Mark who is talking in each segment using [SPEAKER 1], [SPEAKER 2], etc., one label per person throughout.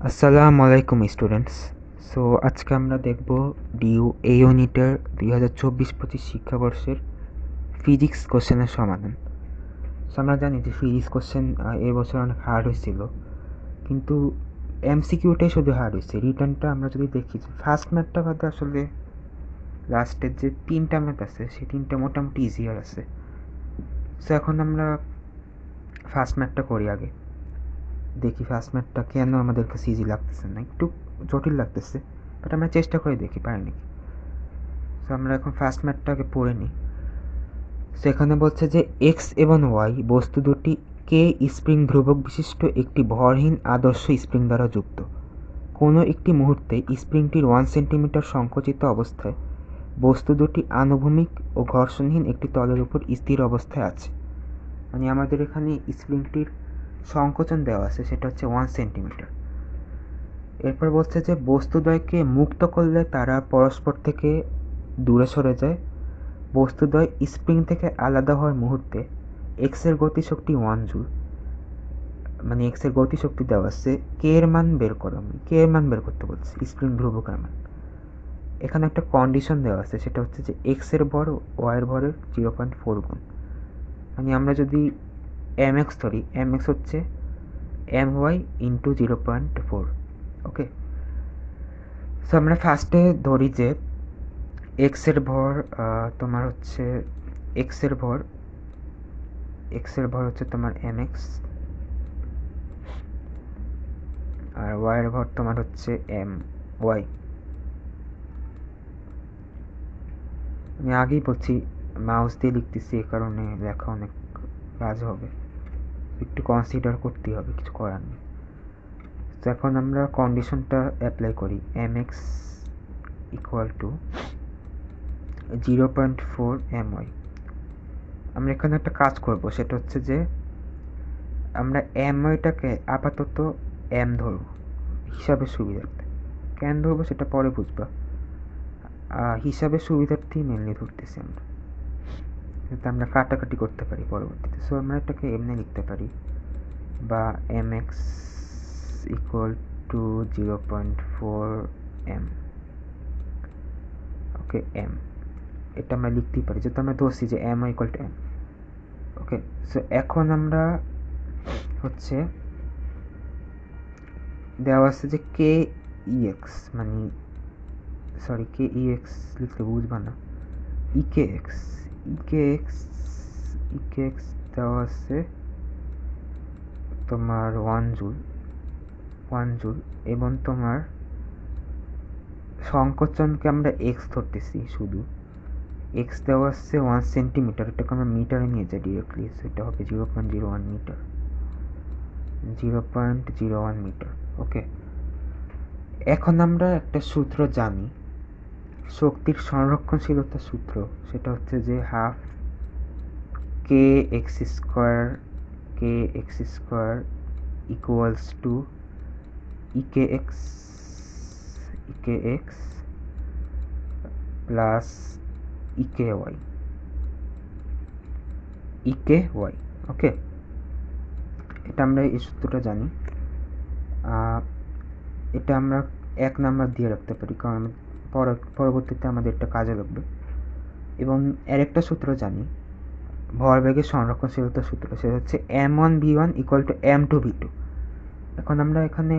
[SPEAKER 1] আসসালামু আলাইকুম students. So আজকে আমরা দেখব ডিউ এ ইউনিটের 2024-25 শিক্ষাবর্ষের ফিজিক্স কোশ্চেনের সমাধান। সো আমরা জানি যে ফিজিক্স কোশ্চেন এবছর অনেক হার্ড হয়েছিল, কিন্তু এমসিকিউটাই শুধু হার্ড হয়েছে। রিটার্নটা আমরা যদি দেখি যে ফার্স্ট ম্যাথটা বাদে আসলে লাস্টের যে তিনটা ম্যাথ আছে সেই তিনটা মোটামুটি ইজিয়ার আছে। সো এখন আমরা ফার্স্ট ম্যাথটা করি আগে। দেখি ফার্স্ট ম্যাথটা কেন আমাদের কাছে ইজি লাগতেছে না, একটু জটিল লাগতেছে, বাট আমরা চেষ্টা করে দেখি পারি নাকি। সো আমরা এখন ফার্স্ট ম্যাথটাকে পড়ে নিই। সেখানে বলছে যে এক্স এবং ওয়াই বস্তু দুটি কে স্প্রিং ধ্রুবক বিশিষ্ট একটি ভরহীন আদর্শ স্প্রিং দ্বারা যুক্ত। কোনো একটি মুহূর্তে স্প্রিংটির 1 সেন্টিমিটার সংকুচিত অবস্থায় বস্তু দুটি আনুভূমিক ও ঘর্ষণহীন একটি তলের উপর স্থির অবস্থায় আছে। মানে আমাদের এখানে স্প্রিংটির সংকোচন দেওয়া আছে, সেটা হচ্ছে 1 সেন্টিমিটার। এরপর বলছে যে বস্তুদ্বয়কে মুক্ত করলে তারা পরস্পর থেকে দূরে সরে যায়। বস্তুদ্বয় স্প্রিং থেকে আলাদা হওয়ার মুহূর্তে এক্স এর গতিশক্তি 1 জুল, মানে এক্স এর গতিশক্তি দেওয়া আছে, কে এর মান বের করো। আমি কে এর মান বের করতে বলছি, স্প্রিং ধ্রুবকের মান। এখানে একটা কন্ডিশন দেওয়া আছে, সেটা হচ্ছে যে এক্স এর ভর ওয়াই এর ভরের 0.4 গুণ। মানে আমরা যদি এম এক্স ধরি, এম এক্স হচ্ছে এম ওয়াই ইন্টু 0.4। ওকে, সো আমরা ফার্স্টে ধরি যে এক্স এর ভর তোমার হচ্ছে এক্স এর ভর হচ্ছে তোমার এম এক্স, আর ওয়াই এর ভর তোমার হচ্ছে এম ওয়াই। আমি আগেই বলছি মাউস দিয়ে লিখতেছি, এ কারণে লেখা অনেক বাজে হবে, একটু কনসিডার করতেই হবে, কিছু করার নেই। তো এখন আমরা কন্ডিশনটা অ্যাপ্লাই করি, M X equal to 0.4 M Y. আমরা এখানে একটা কাজ করব, সেটা হচ্ছে যে আমরা এম ওয়াইটাকে আপাতত এম ধরব হিসাবের সুবিধার্থে। কেন ধরবো সেটা পরে বুঝবা, হিসাবের সুবিধার্থেই মেনলি ধরতেছি আমরা, যাতে আমরা কাটাকাটি করতে পারি পরবর্তীতে। সো আমরা এটাকে এমনি লিখতে পারি, বা M X equal to 0.4 M. Okay, M এটা আমরা লিখতেই পারি, যেহেতু আমরা ধরছি যে M equal to M. Okay, so এখন আমরা হচ্ছে দেওয়া আছে যে কে ইএক্স, মানে সরি কে ইএক্স লিখতে বুঝবা না, ইকে এক্স দেওয়া আছে তোমার 1 জুল এবং তোমার সংকোচনকে আমরা এক্স ধরতেছি, শুধু এক্স দেওয়া আছে 1 সেন্টিমিটার, এটাকে আমরা মিটারে নিয়ে যাই ডিরেক্টলি, সেটা হবে 0.01 মিটার, 0.01 মিটার। ওকে, এখন আমরা একটা সূত্র জানি, শক্তির সংরক্ষণশীলতার সূত্র, সেটা হচ্ছে যে half K x square equals to ইকে এক্স প্লাস ইকে ওয়াই। ওকে, এটা আমরা এই সূত্রটা জানি। এটা আমরা 1 নাম্বার দিয়ে রাখতে পারি, কারণ পরবর্তীতে আমাদের এটা কাজে লাগবে। এবং আরেকটা সূত্র জানি, ভরবেগের সংরক্ষণশীলতার সূত্র, সেটা হচ্ছে m1 v1 equal to m2 v2। এখন আমরা এখানে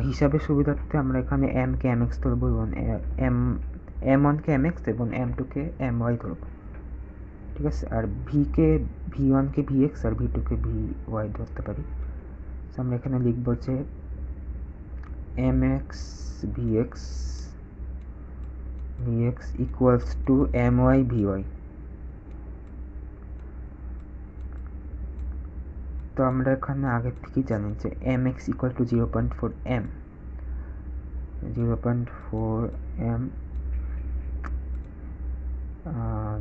[SPEAKER 1] হিসাবের সুবিধার্থে আমরা এখানে m কে mx ধরবো, এবং m1 কে mx এবং m2 কে my ধরবো, ঠিক আছে। আর v1 কে vx আর v2 কে vy ধরতে পারি। আমরা এখানে লিখবো যে mx vx equals to my vy। তো আমরা এখানে আগের থেকেই জানি যে mx equal to 0.4 m, 0.4 m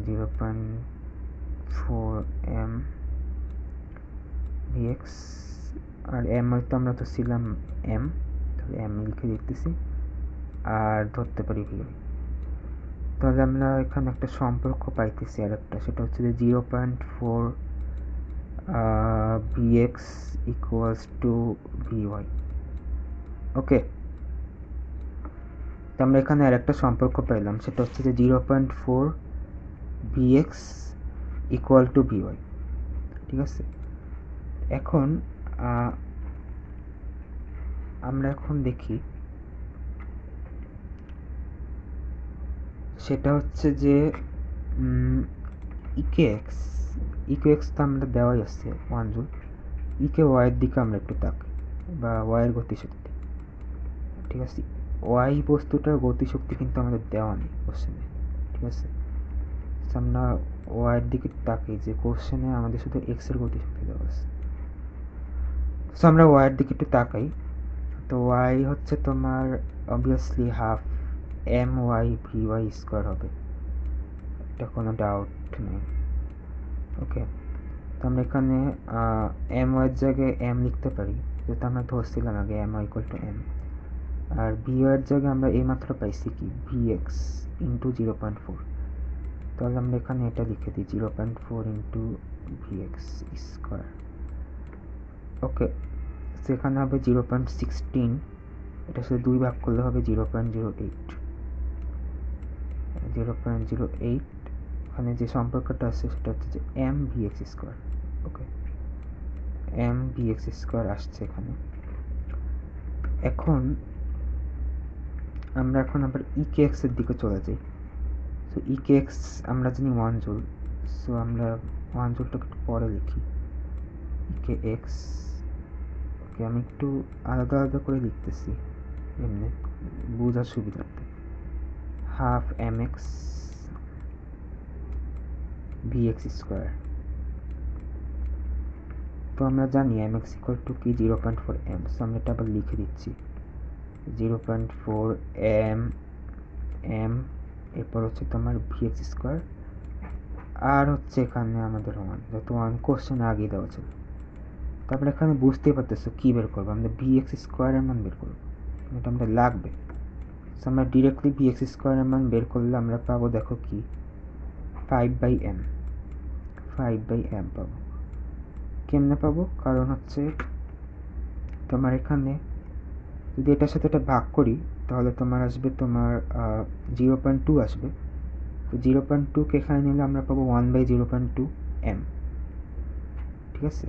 [SPEAKER 1] 0.4 m vx, আর m হয়তো আমরা তো ছিলাম m, তাহলে m লিখে লিখতেছি, আর ধরতে পারি vy। তাহলে আমরা এখানে একটা সম্পর্ক পাইতেছি আর একটা, সেটা হচ্ছে যে 0.4 vx ইকুয়ালস টু vy। ওকে, তো আমরা এখানে আর একটা সম্পর্ক পেলাম, সেটা হচ্ছে যে 0.4 ভিএক্স ইকুয়াল টু ভিওয়াই। ঠিক আছে, এখন আমরা এখন দেখি, সেটা হচ্ছে যে ইকেএক্স তো আমরা দেওয়াই আছে 1 জুল। ইকে ওয়াইয়ের দিকে আমরা একটু তাকাই, বা ওয়াইয়ের গতিশক্তি। ঠিক আছে, ওয়াই বস্তুটার গতিশক্তি কিন্তু আমাদের দেওয়া নেই কোশ্চেনে। ঠিক আছে, আমরা ওয়াইয়ের দিকে তাকাই, যে কোশ্চেনে আমাদের শুধু এক্স এর গতিশক্তি দেওয়া আছে। সো আমরা ওয়াইয়ের দিকে একটু তাকাই। তো ওয়াই হচ্ছে তোমার obviously half M Y V Y square হবে, এটা কোনো ডাউট নেই। ওকে, তো আমরা এখানে এম ওয়াইয়ের জায়গায় এম লিখতে পারি, যেটা আমরা ধরছিলাম আগে M Y equal to M. আর ভি ওয়াইয়ের জায়গায় আমরা এইমাত্র পাইছি কি ভি এক্স ইন্টু 0.4, তাহলে আমরা এখানে এটা লিখে দিই 0.4 ইন্টু ভি এক্স স্কোয়ার। ওকে, সেখানে হবে 0.16, এটা সাথে 2 ভাগ করলে হবে 0.08। এখানে যে সম্পর্কটা আছে সেটা হচ্ছে যে এম ভি এক্স স্কোয়ার। ওকে, এম ভি এক্স স্কোয়ার আসছে এখানে। এখন আমরা আবার ইকে এক্স এর দিকে চলে যাই। সো ইকে এক্স আমরা জানি 1 জুল, সো আমরা 1 জুলটাকে একটু পরে লিখি। ইকে এক্স, ওকে, আমি একটু আলাদা আলাদা করে লিখতেছি এমনি বোঝার সুবিধার্থে। Half M X V X square. তো আমরা জানি এম এক্স ইকুয়াল টু কি 0.4 এম, সো আমরা এটা আবার লিখে দিচ্ছি 0.4 এম এম, এরপর হচ্ছে তোমার ভি এক্স স্কোয়ার, আর হচ্ছে এখানে আমাদের 1, যত 1 কোশ্চেন আগে দেওয়া ছিল। তারপরে এখানে বুঝতেই পারতেছো কী বের করবো, আমরা ভি এক্স স্কোয়ারের মান বের করবো, এটা আমাদের লাগবে। সো আমরা ডিরেক্টলি ভি এক্স স্কোয়ারের মান বের করলে আমরা পাবো, দেখো কি 5/m পাবো। কেমনে পাবো, কারণ হচ্ছে তোমার এখানে যদি এটার সাথে এটা ভাগ করি তাহলে তোমার আসবে তোমার 0.2 আসবে। তো 0.2কে এখানে নিলে আমরা পাবো 1/0.2 m। ঠিক আছে,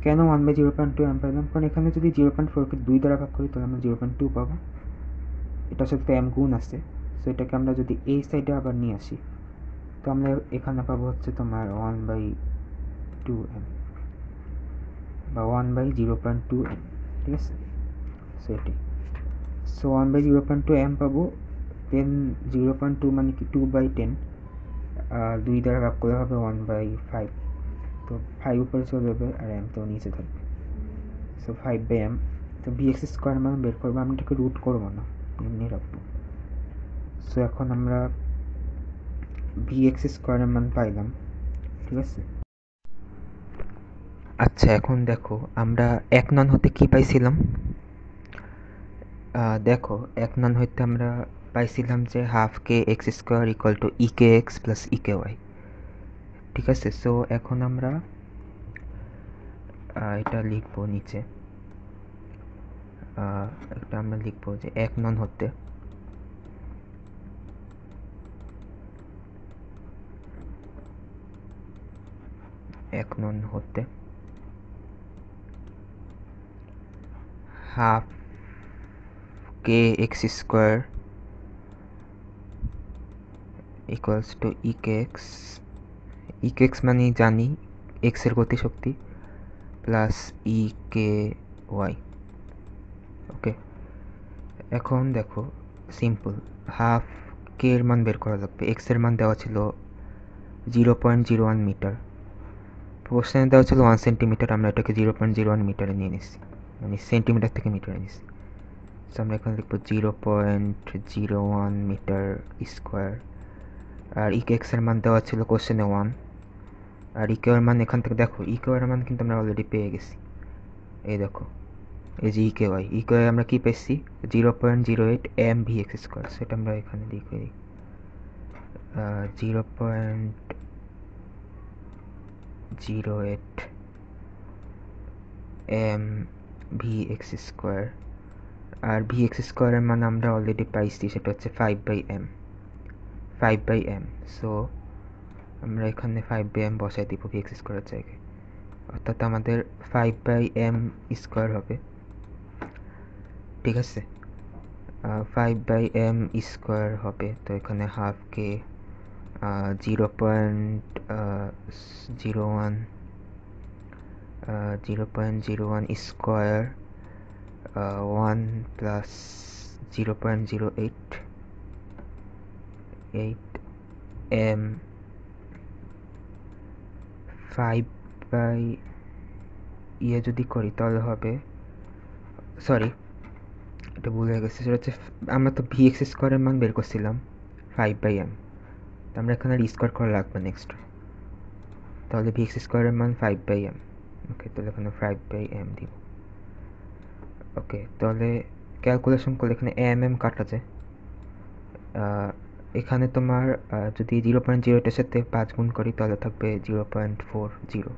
[SPEAKER 1] কেন 1/0.2 m পাইলাম, কারণ এখানে যদি 0.4কে 2 দ্বারা ভাগ করি তাহলে আমরা 0.2 পাবো, এটার সাথে m গুণ আছে। সো এটাকে আমরা যদি এই সাইডে আবার নিয়ে আসি, তো আমরা এখানে পাবো হচ্ছে তোমার 1/2m বা 1/0.2 m। ঠিক আছে, সো এটাই, সো 1/0.2 m পাবো। দেন 0.2 মানে কি 2/10, 2 দ্বারা ভাগ করলে হবে 1/5, তো 5 উপরে চলে যাবে আর m তো নিচে থাকবে, সো 5/m। তো ভি এক্স স্কোয়ার মান বের করবো, আমি এটাকে রুট করবো না, এমনি রাখবো। সো এখন আমরা ভি এক্স স্কোয়ারের মান পাইলাম। ঠিক আছে, আচ্ছা এখন দেখো আমরা 1 নং হতে কি পাইছিলাম। দেখো 1 নং হইতে আমরা পাইছিলাম যে half K x square equal to E K X plus E K Y. ঠিক আছে, সো এখন আমরা এটা লিখবো নিচে, এটা আমরা লিখবো যে 1 নং হতে হাফ কে x square equals two E K x মানে জানি এক্স এর গতিশক্তি প্লাস ই কে ওয়াই। ওকে, এখন দেখো সিম্পল, হাফ কে এর মান বের করা লাগবে। এক্স এর মান দেওয়া ছিল 0.01 মিটার, প্রশ্নে দেওয়া ছিল 1 সেন্টিমিটার, আমরা এটাকে 0.01 মিটারে নিয়ে নিচ্ছি, মানে সেন্টিমিটার থেকে মিটারে নিচ্ছি। সো আমরা এখানে লিখবো 0.01 মিটার স্কোয়ার। আর ই কে এক্স এর মান দেওয়া ছিল কোশ্চেনে 1, আর ই কে এর মান এখান থেকে দেখো ই কে এর মান কিন্তু আমরা অলরেডি পেয়ে গেছি। এই দেখো, এই যে ই কে ওয়াই আমরা কি পেয়েছি 0.08 এম ভি এক্স স্কোয়ার, সেটা আমরা এখানে লিখে দিই 0.08 এম ভি এক্স স্কোয়ার। আর ভি এক্স স্কোয়ারের মান আমরা অলরেডি পাইছি, সেটা হচ্ছে 5/m। সো আমরা এখানে 5/m বসাই দিব ভি এক্স স্কোয়ারের জায়গায়, অর্থাৎ আমাদের 5/m স্কোয়ার হবে। ঠিক আছে, 5/m স্কোয়ার হবে। তো এখানে হাফকে 0.01 স্কোয়ার 1 প্লাস 0.08 m 5 বাই যদি করি তাহলে হবে, সরি এটা ভুল হয়ে গেছে, সেটা হচ্ছে আমরা তো ভি এক্স স্কোয়ারের মান বের করছিলাম 5/m, তো আমরা এখানে স্কোয়ার করা লাগবে নেক্সট, তাহলে ভি এক্স স্কোয়ারের মান 5/m। ওকে, তাহলে এখানে 5/m দিব। ওকে, তাহলে ক্যালকুলেশন করলে এখানে এম কাটা যায়। এখানে তোমার যদি 0.08-এর সাথে 5 গুণ করি তাহলে থাকবে 0.40,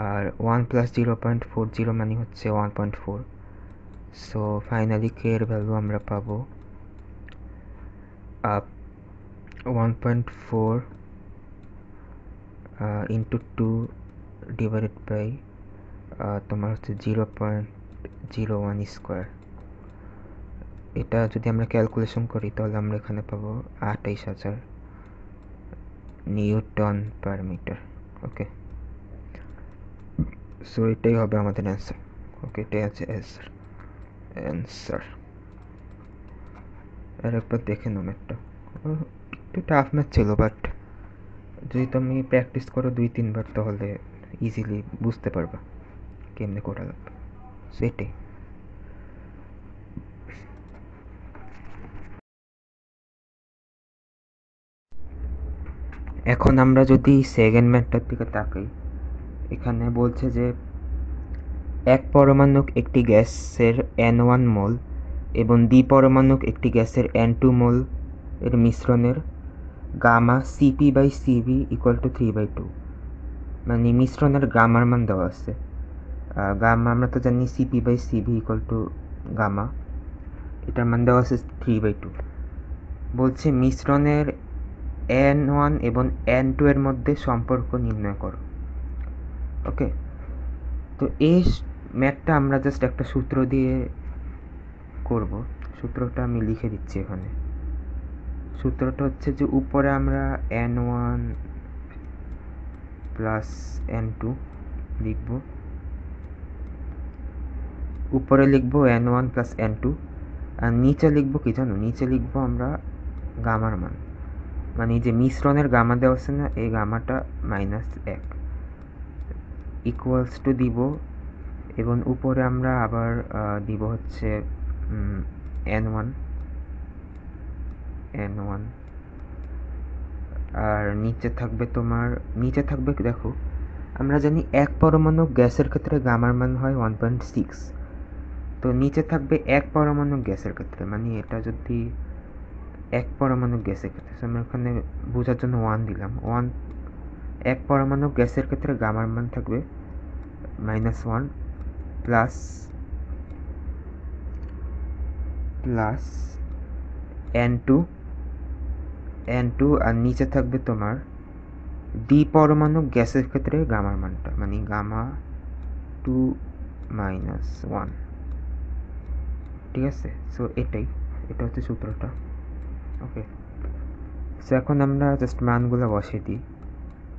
[SPEAKER 1] আর 1 প্লাস 0.40 মানে হচ্ছে 1.4। সো ফাইনালি কে এর ভ্যালু আমরা পাবো 1.4 ইন্টু 2 ডিভাইডেড বাই তোমার হচ্ছে 0.01 স্কোয়ার। এটা যদি আমরা ক্যালকুলেশন করি তাহলে আমরা এখানে পাবো 28,000 নিউটন পার মিটার। ওকে, সো এটাই হবে আমাদের অ্যান্সার। ওকে, এটাই আছে অ্যান্সার। আর একবার দেখে নাও ম্যাথটা, একটু টাফ ম্যাথ ছিল, বাট যদি তুমি প্র্যাকটিস করো 2-3 বার তাহলে ইজিলি বুঝতে পারবা কেমনে করা লাগবে। সেটাই। এখন আমরা যদি সেকেন্ড ম্যাথটার দিকে তাকাই, এখানে বলছে যে এক পরমাণুক একটি গ্যাসের N1 মোল এবং দ্বিপরমাণুক একটি গ্যাসের N2 মোল এর মিশ্রণের গামা CP/CV = 3/2, মানে মিশ্রণের গামার মান দেওয়া আছে। গামা আমরা তো জানি CP/CV = গামা, এটার মান দেওয়া আছে 3/2। বলছে মিশ্রণের N1 এবং N2 এর মধ্যে সম্পর্ক নির্ণয় করো। ওকে, তো এই ম্যাথটা আমরা জাস্ট একটা সূত্র দিয়ে করব। সূত্রটা আমি লিখে দিচ্ছি এখানে। সূত্রটা হচ্ছে যে উপরে আমরা N1 প্লাস N2 লিখব, উপরে লিখব N1 প্লাস N2, আর নিচে লিখব কি জানো, নিচে লিখব আমরা গামার মান, মানে যে মিশ্রণের গামা দেওয়া আছে না, এই গামাটা -1 ইকুয়ালস টু দিব, এবং উপরে আমরা আবার দিব হচ্ছে N1, আর নিচে থাকবে দেখো আমরা জানি এক পরমাণু গ্যাসের ক্ষেত্রে গামার মান হয় 1.6, তো নিচে থাকবে এক পরমাণু গ্যাসের ক্ষেত্রে, মানে এটা যদি এক পরমাণু গ্যাসের ক্ষেত্রে, আমরা এখানে বোঝার জন্য 1 দিলাম। এক পরমাণু গ্যাসের ক্ষেত্রে গামার মান থাকবে -1 প্লাস N2, আর নিচে থাকবে তোমার দ্বিপরমাণু গ্যাসের ক্ষেত্রে গামার মানটা, মানে গামা 2 -1। ঠিক আছে, সো এটা হচ্ছে সূত্রটা। ওকে, সো এখন আমরা জাস্ট মানগুলো বসিয়ে দিই।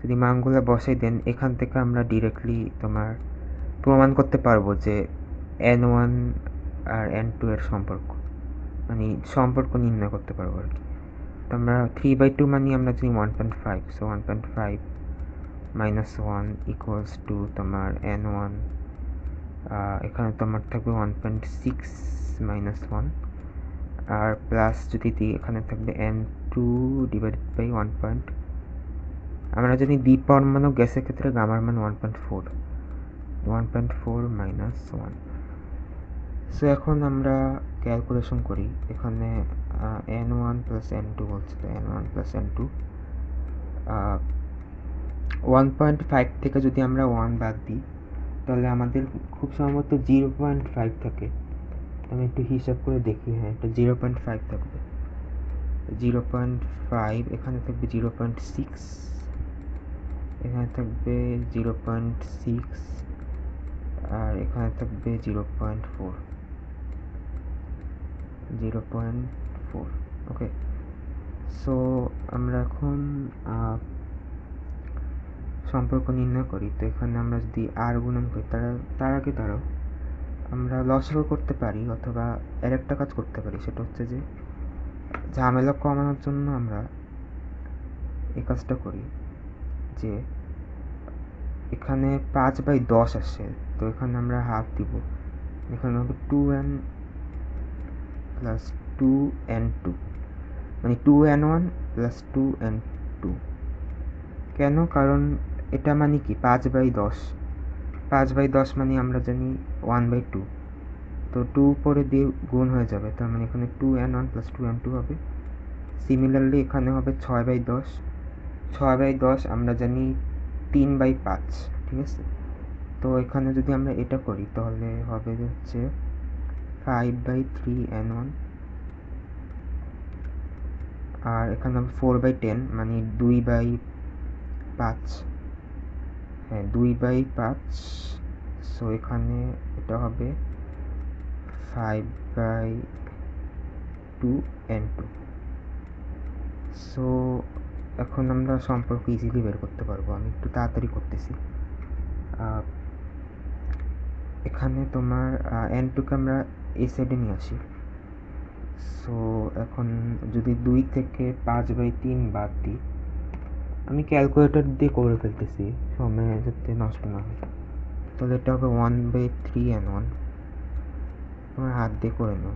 [SPEAKER 1] যদি মানগুলো বসাই দেন, এখান থেকে আমরা ডিরেক্টলি তোমার প্রমাণ করতে পারবো যে N1 আর N2 এর সম্পর্ক, মানে সম্পর্ক নির্ণয় করতে পারবো আর কি। তো আমরা 3/2 মানে আমরা জানি 1.5, সো 1.5 -1 ইকুয়ালস টু তোমার N1, এখানে তোমার থাকবে 1.6 -1, আর প্লাস যদি দিই এখানে থাকবে N2 ডিভাইডেড বাই 1. আমরা জানি দ্বিপরমাণু গ্যাসের ক্ষেত্রে গামার মান 1.4 -1. সো এখন আমরা ক্যালকুলেশন করি। এখানে N1 প্লাস N2 বলছিল, N1 প্লাস N2 1.5 থেকে যদি আমরা 1 বাদ দিই তাহলে আমাদের খুব সম্ভবত 0.5 থাকে। আমি একটু হিসাব করে দেখি। হ্যাঁ, এটা 0.5 থাকবে, 0.5, এখানে থাকবে 0.6, এখানে থাকবে 0.6, আর এখানে থাকবে 0.4, 0.4। ওকে, সো আমরা এখন সম্পর্ক নির্ণয় করি। তো এখানে আমরা যদি আর গুণন করি, তার আগে দাঁড়াও, আমরা লসাগু করতে পারি, অথবা এর একটা কাজ করতে পারি, সেটা হচ্ছে যে ঝামেলা কমানোর জন্য আমরা এই কাজটা করি যে এখানে 5/10 আসে, তো এখানে আমরা হাফ দিব, এখানে হবে 2n + 2n2, মানে 2n1 + 2n2। কেন? কারণ এটা মানে কি 5/10, 5/10 মানে আমরা জানি 1/2, তো 2 পরে দিয়ে গুণ হয়ে যাবে, তার মানে এখানে 2n1 + 2n2 হবে। সিমিলারলি এখানে হবে 6/10, 6/10 আমরা জানি 3/5, ঠিক আছে? তো এখানে যদি আমরা এটা করি তাহলে হবে হচ্ছে 5/3n1, আর এখানে হবে 4/10, মানে 2/5, হ্যাঁ 2/5। সো এখানে এটা হবে 5/2n2। সো এখন আমরা সম্পর্ক ইজিলি বের করতে পারবো। আমি একটু তাড়াতাড়ি করতেছি। এখানে তোমার n2কে আমরা এই সাইডে নিয়ে আসি। সো এখন যদি 2 থেকে 5/3 বাদ দিই, আমি ক্যালকুলেটর দিয়ে করে ফেলতেছি সময় যাতে নষ্ট না হয়, তাহলে এটা হবে 1/3n1, তোমার হাত দিয়ে করে নাও।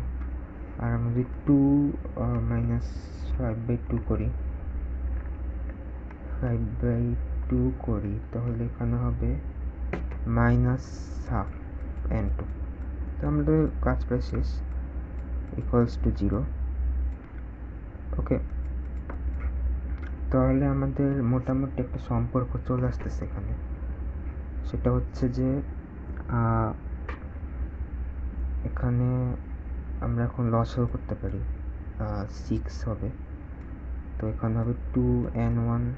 [SPEAKER 1] আর আমি যদি 2 - 5/2 করি, 5/2 করি, তাহলে এখানে হবে -12n2। তো আমাদের কাজ প্রায় শেষ, =0। ওকে, তাহলে আমাদের মোটামুটি একটা সম্পর্ক চলে আসতেছে এখানে। সেটা হচ্ছে যে এখানে আমরা এখন লসাগু করতে পারি, 6 হবে, তো এখানে হবে 2n1 -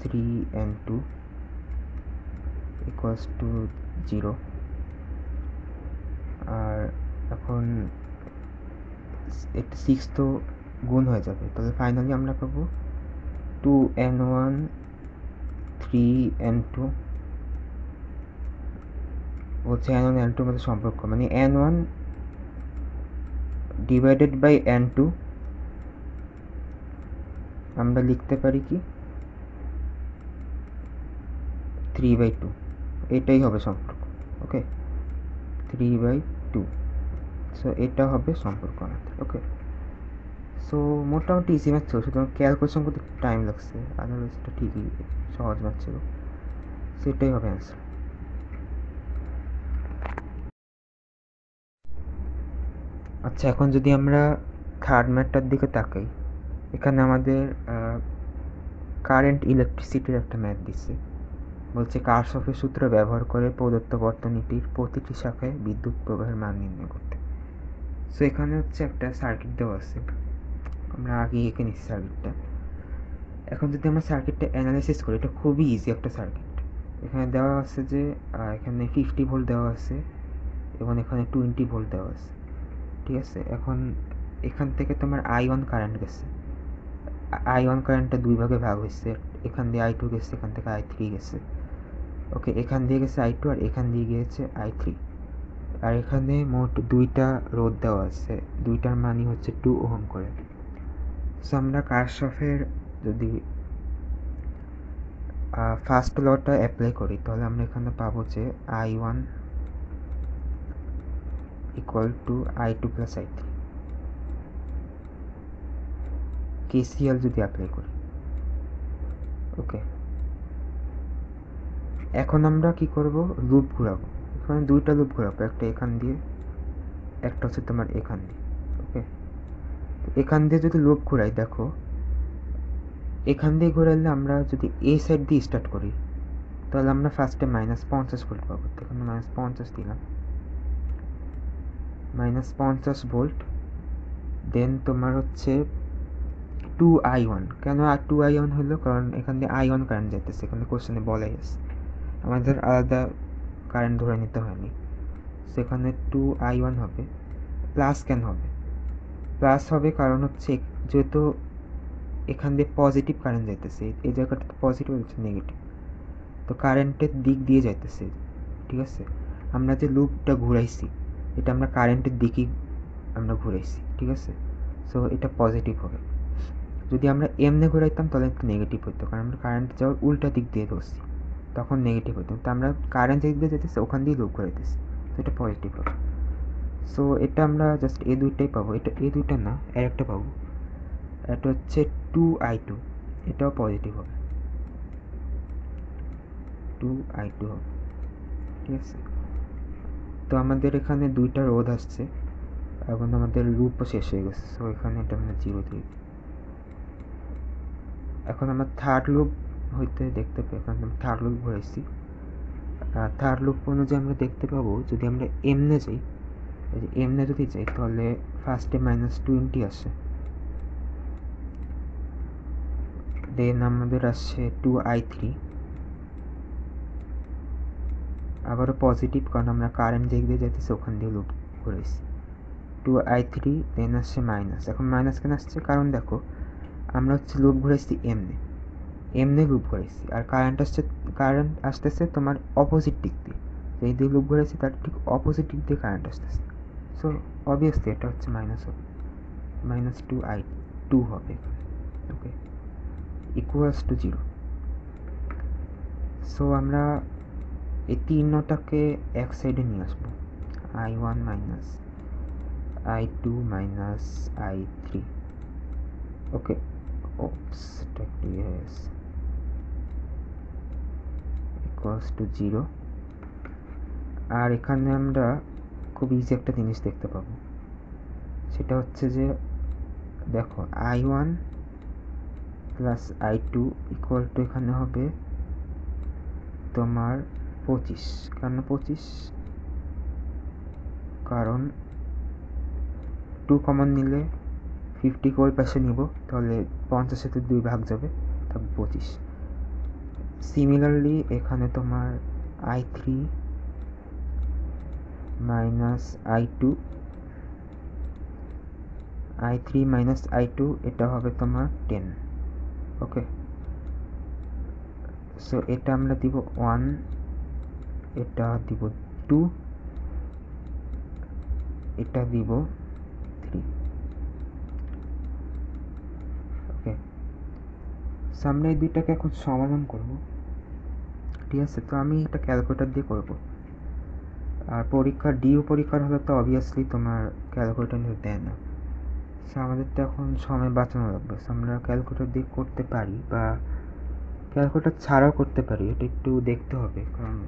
[SPEAKER 1] 3n2 = 0। আর এখন 6 তো গুণ হয়ে যাবে, তাহলে ফাইনালি আমরা পাবো 2n1 3n2, হচ্ছে n1 n2 মধ্যে সম্পর্ক, মানে n1 / n2 আমরা লিখতে পারি কি 3/2, এটাই হবে সম্পর্ক। ওকে, 3/2, সো এটা হবে সম্পর্ক আমাদের। ওকে, সো মোটামুটি ইজি ম্যাথ ছিল, শুধু ক্যালকুলেশন করতে টাইম লাগছে, আদারওয়াইজ এটা ঠিকই সহজ ম্যাথ ছিল। সেটাই হবে অ্যান্সার। আচ্ছা, এখন যদি আমরা থার্ড ম্যাথটার দিকে তাকাই, এখানে আমাদের কারেন্ট ইলেকট্রিসিটির একটা ম্যাথ দিচ্ছে। বলছে কারশফের সূত্র ব্যবহার করে প্রদত্ত বর্তনীটির প্রতিটি শাখায় বিদ্যুৎ প্রবাহের মান নির্ণয় করতে। সো এখানে হচ্ছে একটা সার্কিট দেওয়া আছে, আমরা আগে এঁকে নিচ্ছি সার্কিটটা। এখন যদি আমরা সার্কিটটা অ্যানালাইসিস করি, এটা খুবই ইজি একটা সার্কিট। এখানে দেওয়া আছে যে এখানে 50 ভোল্ট দেওয়া আছে এবং এখানে 20 ভোল্ট দেওয়া আছে, ঠিক আছে? এখন এখান থেকে তোমার I1 কারেন্ট গেছে, I1 কারেন্টটা দুই ভাগে ভাগ হয়েছে, এখান দিয়ে I2 গেছে, এখান থেকে I3 গেছে। ওকে, এখান দিয়ে গেছে I2 আর এখান দিয়ে গিয়েছে I3। আর এখানে মোট দুইটা রোধ দেওয়া আছে, দুইটার মানই হচ্ছে 2 ওহম করে। সো আমরা কারশফের যদি ফার্স্ট লটা অ্যাপ্লাই করি, তাহলে আমরা এখানে পাবো যে I1 = I2 + I3। KCL যদি অ্যাপ্লাই করি, ওকে, এখন আমরা কি করব, লুপ ঘোরাবো। এখানে দুইটা লুপ ঘোরাবো, একটা এখান দিয়ে, একটা হচ্ছে তোমার এখান দিয়ে। ওকে, এখান দিয়ে যদি লুপ ঘোরাই, দেখো এখান দিয়ে ঘোরালে আমরা যদি এই সাইড দিয়ে স্টার্ট করি, তাহলে আমরা ফার্স্টে -50 ভোল্ট পাবো। তো এখানে -50 দিলাম, -50 ভোল্ট। দেন তোমার হচ্ছে 2i1। কেন 2i1 হলো? কারণ এখান দিয়ে i1 কারেন্ট যাইতেছে, এখানে কোশ্চেনে বলাই আছে, আমাদের আলাদা কারেন্ট ধরে নিতে হয়নি। সেখানে 2i1 হবে। প্লাস কেন হবে? প্লাস হবে কারণ হচ্ছে যেহেতু এখান দিয়ে পজিটিভ কারেন্ট যাইতেছে, এই জায়গাটা পজিটিভ হচ্ছে নেগেটিভ, তো কারেন্টের দিক দিয়ে যাইতেছে, ঠিক আছে। আমরা যে লুপটা ঘুরাইছি এটা আমরা কারেন্টের দিকেই আমরা ঘুরাইছি, ঠিক আছে। সো এটা পজিটিভ হবে। যদি আমরা এমনে ঘুরাইতাম তাহলে একটু নেগেটিভ হতো, কারণ আমরা কারেন্ট যাওয়ার উল্টা দিক দিয়ে ধরছি, তখন নেগেটিভ হতো। তো আমরা কারেন্ট যে দিক দিয়ে যেতেছে ওখান দিয়ে লুপ ঘুরাইতেছি, তো এটা পজিটিভ হবে। সো এটা আমরা জাস্ট এই দুইটাই পাবো। এটা এই দুইটা না, আর একটা পাবো, এটা হচ্ছে 2i2, এটাও পজিটিভ হবে, 2i2 হবে, ঠিক আছে। তো আমাদের এখানে দুইটা রোধ আসছে, এখন আমাদের লুপও শেষ হয়ে গেছে, সো এখানে এটা আমরা 0 দিয়ে দিই। এখন আমরা থার্ড লুপ হইতে দেখতে পাই, এখন আমরা থার্ড লুপ ঘুরাইছি। থার্ড লুপ অনুযায়ী আমরা দেখতে পাবো, যদি আমরা এমনে যাই, এমনে যদি যাই তাহলে ফার্স্টে -20 আসে, দেন আমাদের আসছে 2i3, আবারও পজিটিভ, কারণ আমরা কারেন্ট দিক দিয়ে যাইতেছি ওখান দিয়ে লুপ ঘুরাইছি, 2i3, দেন আসছে মাইনাস। এখন মাইনাস কেন আসছে? কারণ দেখো আমরা হচ্ছে লুপ ঘুরাইছি এমনি লুপ ঘুরাইছি, আর কারেন্ট আসতেছে তোমার অপোজিট দিক দিয়ে, এই দিয়ে লুপ ঘুরাইছি তার ঠিক অপোজিট দিক দিয়ে কারেন্ট আসতেছে। সো অবভিয়াসলি এটা হচ্ছে মাইনাস হবে, -2i2 হবে এখানে, ওকে, ইকুয়ালস টু 0। সো আমরা এই তিনটাকে এক সাইডে নিয়ে আসবো, i1 -i2 -i3, ওকে। ওপস, এটা একটু ইকুয়ালস টু 0। আর এখানে আমরা খুব ইজি একটা জিনিস দেখতে পাবো, সেটা হচ্ছে যে দেখো i1 plus i2 equal to এখানে হবে তোমার 25। কেন 25? কারণ 2 কমন নিলে 50 ওই পাশে নিব, তাহলে 50 সাথে 2 ভাগ যাবে, তারপর 25। সিমিলারলি এখানে তোমার i3 মাইনাস i2 এটা হবে তোমার 10, ওকে। সো এটা আমরা দিব 1, এটা দিব 2, এটা দিব 3, ওকে। সো আমরা এই দুইটাকে এখন সমাধান করব, ঠিক আছে। তো আমি এটা ক্যালকুলেটর দিয়ে করব, আর পরীক্ষার হলে তো অবভিয়াসলি তোমার ক্যালকুলেটর নিয়ে দেয় না। সো আমাদের তো এখন সময় বাঁচানো লাগবে, সো আমরা ক্যালকুলেটর দিয়ে করতে পারি বা ক্যালকুলেটর ছাড়াও করতে পারি, এটা একটু দেখতে হবে, কারণ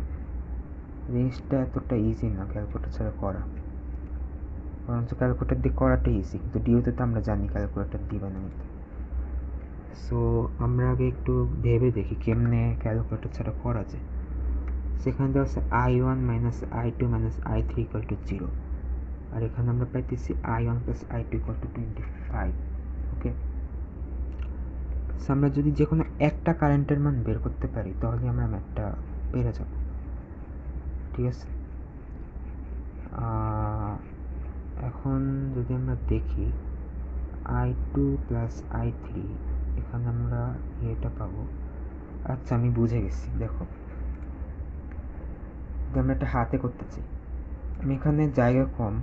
[SPEAKER 1] জিনিসটা এতটা ইজি না ক্যালকুলেটর ছাড়া করা, বরঞ্চ ক্যালকুলেটর দিয়ে করাটা ইজি, কিন্তু ডিউতে তো আমরা জানি ক্যালকুলেটর দিবে না নিতে। সো আমরা আগে একটু ভেবে দেখি কেমনে ক্যালকুলেটর ছাড়া করা যায়। সেখানে দেওয়া আছে i1 -i2 -i3 equal to 0, আর এখানে আমরা পাইতেছি i1 plus i2 equal to 25, okay. So আমরা যদি যে কোনো একটা কারেন্টের মান বের করতে পারি তাহলে আমরা ম্যাথটা পেরে যাব, ঠিক আছে। এখন যদি আমরা দেখি i2 প্লাস i3, এখানে আমরা এটা পাবো। আচ্ছা আমি বুঝে গেছি, দেখো আমরা একটা হাতে করতে চাই, আমি এখানে জায়গা কম,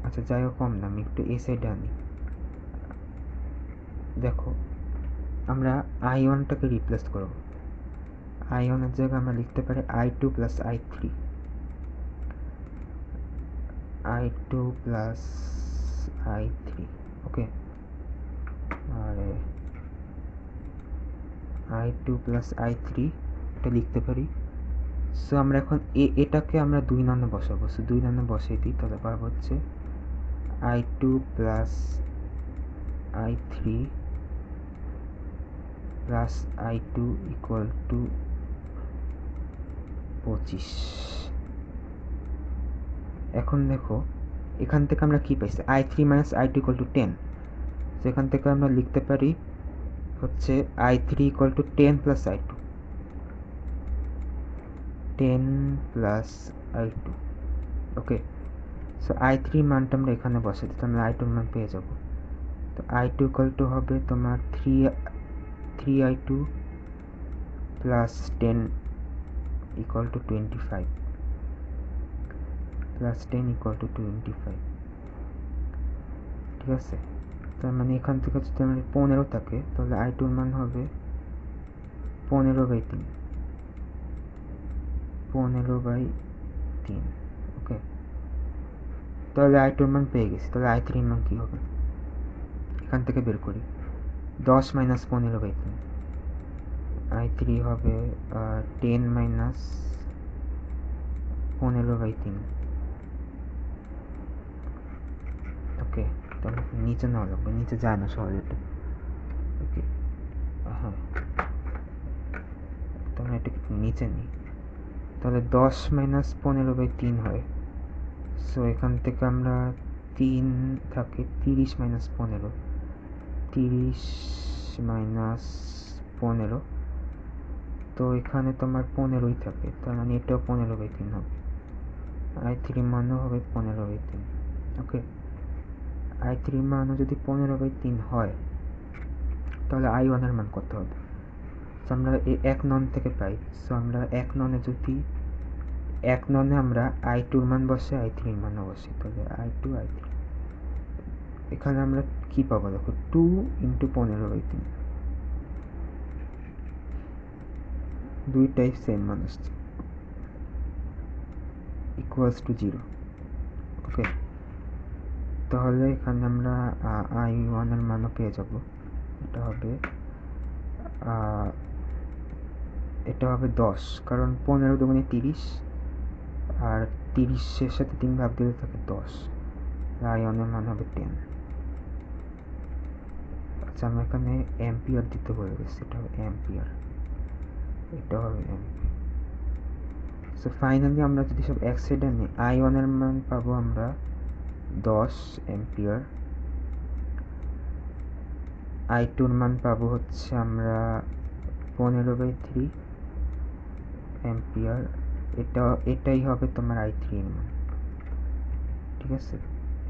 [SPEAKER 1] আচ্ছা জায়গা কম না, আমি একটু এই সাইডে আনি। দেখো আমরা i1টাকে রিপ্লেস করব, i1 এর জায়গায় আমরা লিখতে পারি i2 plus i3, i2 plus i3, ওকে। আর i2 প্লাস i3 এটা লিখতে পারি। সো আমরা এখন এটাকে আমরা 2 নং বসাবো, সো 2 নং বসিয়ে দিই, তাহলে পারবো হচ্ছে i2 plus i3 plus i2 equal to 25। এখন দেখো এখান থেকে আমরা কি পাইছি, i3 minus i2 equal to 10। তো এখান থেকে আমরা লিখতে পারি হচ্ছে i3 equal to 10 plus i2, 10 plus i2। Okay, so i3 মানটা আমরা এখানে বসে দিতে আমরা i2 মান পেয়ে যাব। তো i2 ইকুয়াল টু হবে তোমার 3i2 plus 10 equal to 25, plus 10 equal to 25। ঠিক আছে, তার মানে এখান থেকে যদি আমার 15 থাকে তাহলে i2 মান হবে 15/3, 15/3। ওকে, তাহলে i2 মান পেয়ে গেছি। তাহলে i3 মান কি হবে এখান থেকে বের করি, 10 মাইনাস 15/3, i3 হবে 10 মাইনাস 15/3। ওকে, তাহলে নিচে নেওয়া লাগবে, নিচে যায় না সহজে এটা। ওকে, হ্যাঁ, তাহলে এটা নিচে নিই, তাহলে 10 মাইনাস 15/3 হয়। সো এখান থেকে আমরা 3 থাকে 30 মাইনাস 15, 30 মাইনাস 15, তো এখানে তোমার 15ই থাকে, তার মানে এটাও 15/3 হবে। i3 মানও হবে 15/3। ওকে, i3 মানও যদি 15/3 হয় তাহলে i1 এর মান কত হবে? সো আমরা এই 1 নন থেকে পাই। সো আমরা 1 ননে যদি 1 ননে আমরা i2 এর মান বসে i3 এর মানও বসে, তাহলে i2 i3 এখানে আমরা কি পাবো দেখো, 2 ইন্টু 15/3, দুইটাই সেম মান আসছে, ইকুয়ালস টু 0। ওকে, তাহলে এখানে আমরা i1 এর মানও পেয়ে যাব। এটা হবে 10, কারণ 15 দুগুণে 30, আর 30-এর সাথে 3 ভাগ দিলে থাকে 10, i1 এর মান হবে 10। আচ্ছা, আমি এখানে অ্যাম্পিয়ার দিতে বলে গেছি, এটা হবে অ্যাম্পিয়ার, এটা হবে অ্যাম্পিয়ার। সো ফাইনালি আমরা যদি সব এক সাইডে নিই, i1 এর মান পাবো আমরা 10 অ্যাম্পিয়ার, i2 এর মান পাবো হচ্ছে আমরা 15/3 অ্যাম্পিয়ার। এটাই হবে তোমার i3 এর মান। ঠিক আছে,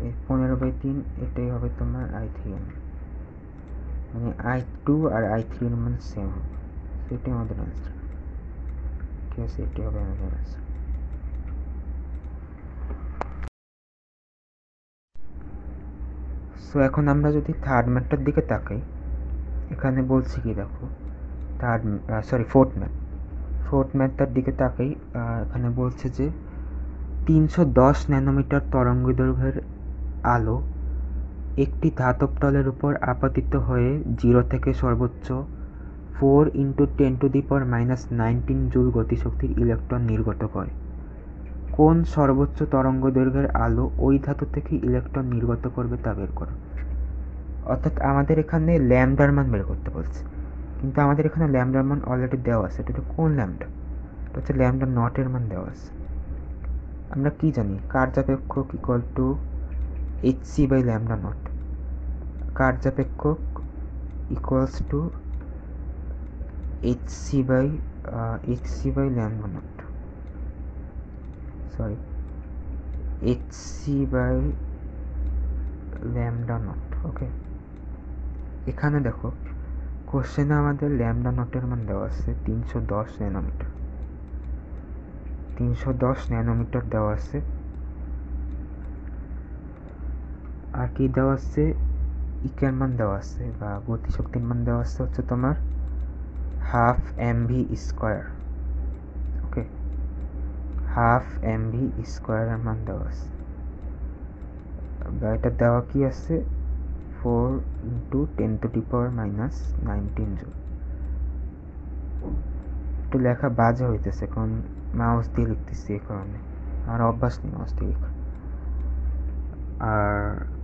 [SPEAKER 1] এই 15/3 এটাই হবে তোমার i3 এর মান, মানে i2 আর i3 এর মান সেম হবে। এটাই আমাদের অ্যান্সার। ঠিক আছে, এটাই হবে আমাদের অ্যান্সার। সো এখন আমরা যদি থার্ড ম্যাথটার দিকে তাকাই, এখানে বলছি কি দেখো, ফোর্থ ম্যাথটার দিকে তাকাই। এখানে বলছে যে 310 ন্যানোমিটার তরঙ্গদৈর্ঘ্যের আলো একটি ধাতব তলের উপর আপতিত হয়ে 0 থেকে সর্বোচ্চ 4 × 10⁻⁻19 জুল গতিশক্তির ইলেকট্রন নির্গত করে। কোন সর্বোচ্চ তরঙ্গদৈর্ঘ্যের আলো ওই ধাতু থেকে ইলেকট্রন নির্গত করবে তা বের করো। অর্থাৎ আমাদের এখানে ল্যামডার মান বের করতে বলছে, কিন্তু আমাদের এখানে ল্যামডার মান অলরেডি দেওয়া আছে। এটা কোন ল্যামডা? এটা হচ্ছে ল্যামডা নটের মান দেওয়া আছে। আমরা কি জানি, কার্যাপেক্ষক equal to hc by lambda naught, কার্যাপেক্ষক equals to hc by lambda naught, sorry hc by lambda naught. Okay, এখানে দেখো কোশ্চেনে আমাদের ল্যামডা নটের মান দেওয়া আছে 310 ন্যানোমিটার, 310 ন্যানোমিটার দেওয়া আছে। আর কি দেওয়া আছে, ইকের মান দেওয়া আছে বা গতিশক্তির মান দেওয়া আছে হচ্ছে তোমার 1/2 mv²। ওকে, 1/2 mv² এর মান দেওয়া আছে, বা এটা দেওয়া কি আছে 4 × 10⁻⁻19 জুল। একটু লেখা বাজে হইতেছে কারণ মাউস দিয়ে লিখতেছি, এই কারণে আর অভ্যাস নেই মাউস দিয়ে লেখা। আর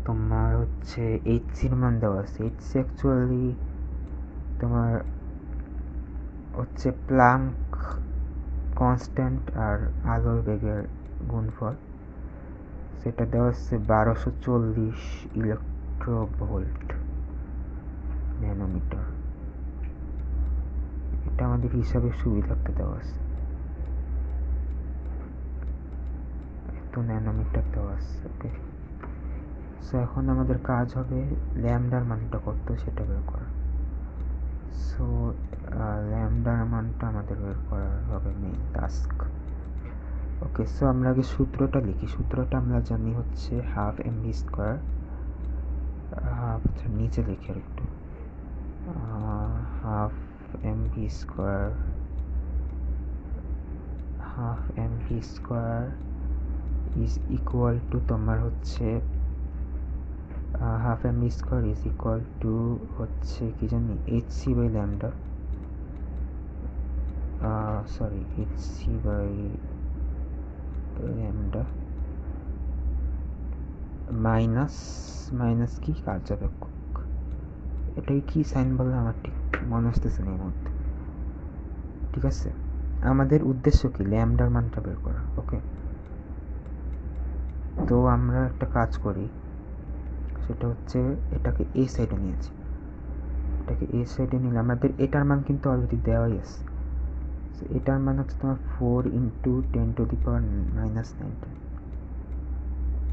[SPEAKER 1] তোমার হচ্ছে এইচসির মান দেওয়া আছে, এইচসি অ্যাকচুয়ালি তোমার হচ্ছে প্লাঙ্ক কনস্ট্যান্ট আর আলোর বেগের গুণফল, সেটা দেওয়া হচ্ছে 1240 ইলেকট্রোভোল্ট ন্যানোমিটার। এটা আমাদের হিসাবের সুবিধার্থে দেওয়া আছে, এত ন্যানোমিটার দেওয়া আছে। ওকে, সো এখন আমাদের কাজ হবে ল্যামডার মানটা কত সেটা বের করা। সো ল্যামডার মানটা আমাদের বের করা হবে মেইন টাস্ক। ওকে, সো আমরা আগে সূত্রটা লিখি। সূত্রটা আমরা জানি হচ্ছে হাফ এম ভি স্কোয়ার, নিচে লিখি আর একটু, half M V square, half M V square is equal to তোমার হচ্ছে half M V square is equal to হচ্ছে কি জানি H C by lambda, sorry H C by lambda minus কি কার্যবেক্ষক, এটাকে কি সাইন বলে আমার ঠিক মনে আসতেছে না এই মুহূর্তে। ঠিক আছে, আমাদের উদ্দেশ্য কি ল্যামডার মানটা বের করা। ওকে, তো আমরা একটা কাজ করি, সেটা হচ্ছে এটাকে এই সাইডে নিয়েছি, এটাকে এই সাইডে নিলে আমাদের এটার মান কিন্তু অলরেডি দেওয়াই আছে। এটার মান হচ্ছে তোমার 4 ইন্টু 10⁻⁻19।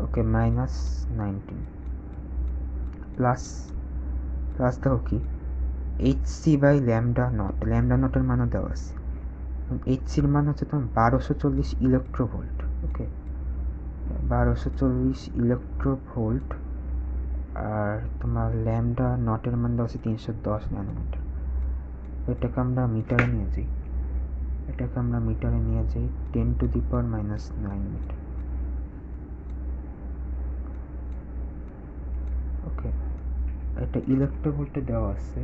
[SPEAKER 1] ওকে, -19 প্লাস দেখো কি H C by lambda naught, lambda নটের মানও দেওয়া আছে। এইচ সির মান হচ্ছে তোমার 1240 ইলেকট্রোভোল্ট। ওকে, 1240 ইলেকট্রোভোল্ট, আর তোমার ল্যামডা নটের মান দেওয়া আছে 310 ন্যানোমিটার। এটাকে আমরা মিটারে নিয়ে যাই, 10⁻⁻9 মিটার। ওকে, এটা ইলেকট্রোভোল্টে দেওয়া আছে,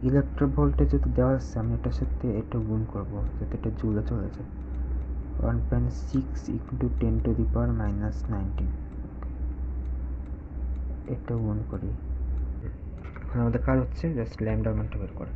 [SPEAKER 1] ইলেকট্রোভোল্টে যদি দেওয়া আছে আমি এটার সাথে এটা গুণ করবো যাতে এটা জুলে চলে যায়, 1.6 ইন্টু 10⁻⁻19। এটা গুণ করি। এখন আমাদের কাজ হচ্ছে জাস্ট ল্যামডার মানটা বের করা।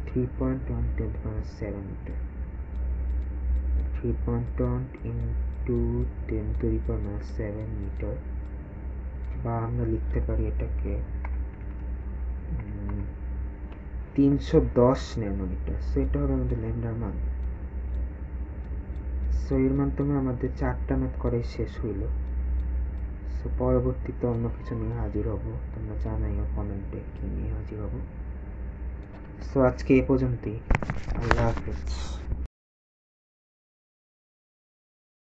[SPEAKER 1] Three point one 10⁻7 metre, 3.1 into 10⁻7 metre, বা আমরা লিখতে পারি এটাকে 310 ন্যানোমিটার। সো এটা হবে আমাদের ল্যামডার মান। সো এর মাধ্যমে আমাদের 4টা ম্যাথ করে শেষ হইল। সো পরবর্তীতে অন্য কিছু নিয়ে হাজির হব, তোমরা জানাইও কমেন্টে কি নিয়ে হাজির হব। সো আজকে এ পর্যন্তই, আল্লাহ হাফেজ।